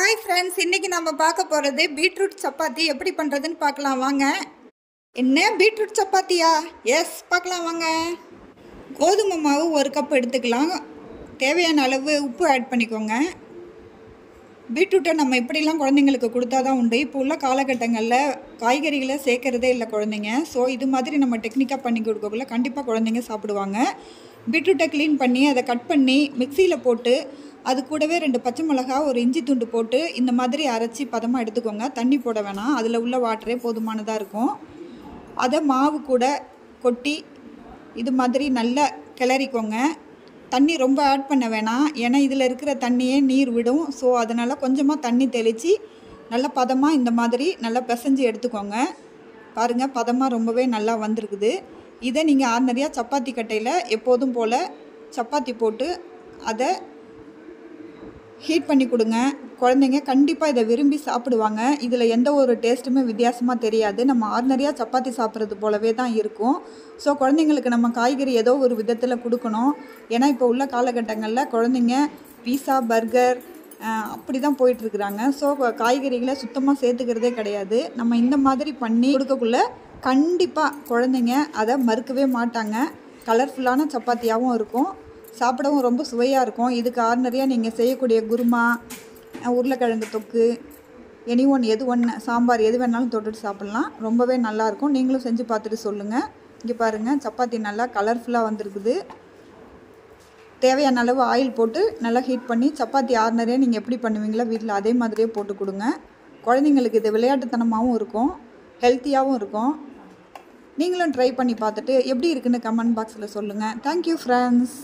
Hi friends, இன்றைக்கி நம்ம பார்க்க போகிறது பீட்ரூட் சப்பாத்தி எப்படி பண்ணுறதுன்னு பார்க்கலாம் வாங்க. என்ன பீட்ரூட் சப்பாத்தியா? எஸ், பார்க்கலாம் வாங்க. கோதுமை மாவு 1 கப் எடுத்துக்கலாம். தேவையான அளவு உப்பு ஆட் பண்ணிக்கோங்க. பீட்ரூட்டை நம்ம எப்படிலாம் குழந்தைங்களுக்கு கொடுத்தா தான் உண்டு. இப்போ உள்ள காலகட்டங்களில் காய்கறிகளை சேர்க்குறதே இல்லை குழந்தைங்க. ஸோ இது மாதிரி நம்ம டெக்னிக்காக பண்ணி கொடுக்கக்குள்ள கண்டிப்பாக குழந்தைங்க சாப்பிடுவாங்க. பீட்ரூட்டை க்ளீன் பண்ணி அதை கட் பண்ணி மிக்சியில் போட்டு அது கூடவே 2 பச்சை மிளகா, ஒரு இஞ்சி துண்டு போட்டு இந்த மாதிரி அரைச்சி பதமாக எடுத்துக்கோங்க. தண்ணி போட வேணாம், அதில் உள்ள வாட்டரே போதுமானதாக இருக்கும். அதை மாவு கூட கொட்டி இது மாதிரி நல்லா கிளறிக்கோங்க. தண்ணி ரொம்ப ஆட் பண்ண வேணாம், ஏன்னா இதில் இருக்கிற தண்ணியே நீர் விடும். ஸோ அதனால் கொஞ்சமாக தண்ணி தெளித்து நல்லா பதமாக இந்த மாதிரி நல்லா பிசைஞ்சு எடுத்துக்கோங்க. பாருங்கள், பதமாக ரொம்பவே நல்லா வந்திருக்குது. இதை நீங்கள் ஆர்டினரியாக சப்பாத்தி கட்டையில் எப்போதும் போல் சப்பாத்தி போட்டு அதை ஹீட் பண்ணி கொடுங்க. குழந்தைங்க கண்டிப்பாக இதை விரும்பி சாப்பிடுவாங்க. இதில் எந்த ஒரு டேஸ்ட்டுமே வித்தியாசமாக தெரியாது. நம்ம ஆர்டினரியாக சப்பாத்தி சாப்பிட்றது போலவே தான் இருக்கும். ஸோ குழந்தைங்களுக்கு நம்ம காய்கறி ஏதோ ஒரு விதத்தில் கொடுக்கணும். ஏன்னா இப்போ உள்ள காலகட்டங்களில் குழந்தைங்க பீஸா, பர்கர் அப்படி தான் போயிட்டுருக்குறாங்க. ஸோ காய்கறிகளை சுத்தமாக சேர்த்துக்கிறதே கிடையாது. நம்ம இந்த மாதிரி பண்ணி கொடுக்கக்குள்ள கண்டிப்பாக குழந்தைங்க அதை மறுக்கவே மாட்டாங்க. கலர்ஃபுல்லான சப்பாத்தியாகவும் இருக்கும், சாப்பிடவும் ரொம்ப சுவையாக இருக்கும். இதுக்கு ஆர்டினரியாக நீங்கள் செய்யக்கூடிய குருமா, உருளைக்கிழங்கு தொக்கு, எது ஒன்று சாம்பார் எது வேணாலும் தொட்டுட்டு சாப்பிட்லாம். ரொம்பவே நல்லாயிருக்கும். நீங்களும் செஞ்சு பார்த்துட்டு சொல்லுங்கள். இங்கே பாருங்கள், சப்பாத்தி நல்லா கலர்ஃபுல்லாக வந்திருக்குது. தேவையான அளவு ஆயில் போட்டு நல்லா ஹீட் பண்ணி சப்பாத்தி ஆர்டினரியாக நீங்கள் எப்படி பண்ணுவீங்களோ வீட்டில் அதே மாதிரியே போட்டு கொடுங்க. குழந்தைங்களுக்கு இது விளையாட்டுத்தனமாகவும் இருக்கும், ஹெல்த்தியாகவும் இருக்கும். நீங்களும் ட்ரை பண்ணி பார்த்துட்டு எப்படி இருக்குன்னு கமெண்ட் பாக்ஸில் சொல்லுங்கள். Thank you friends.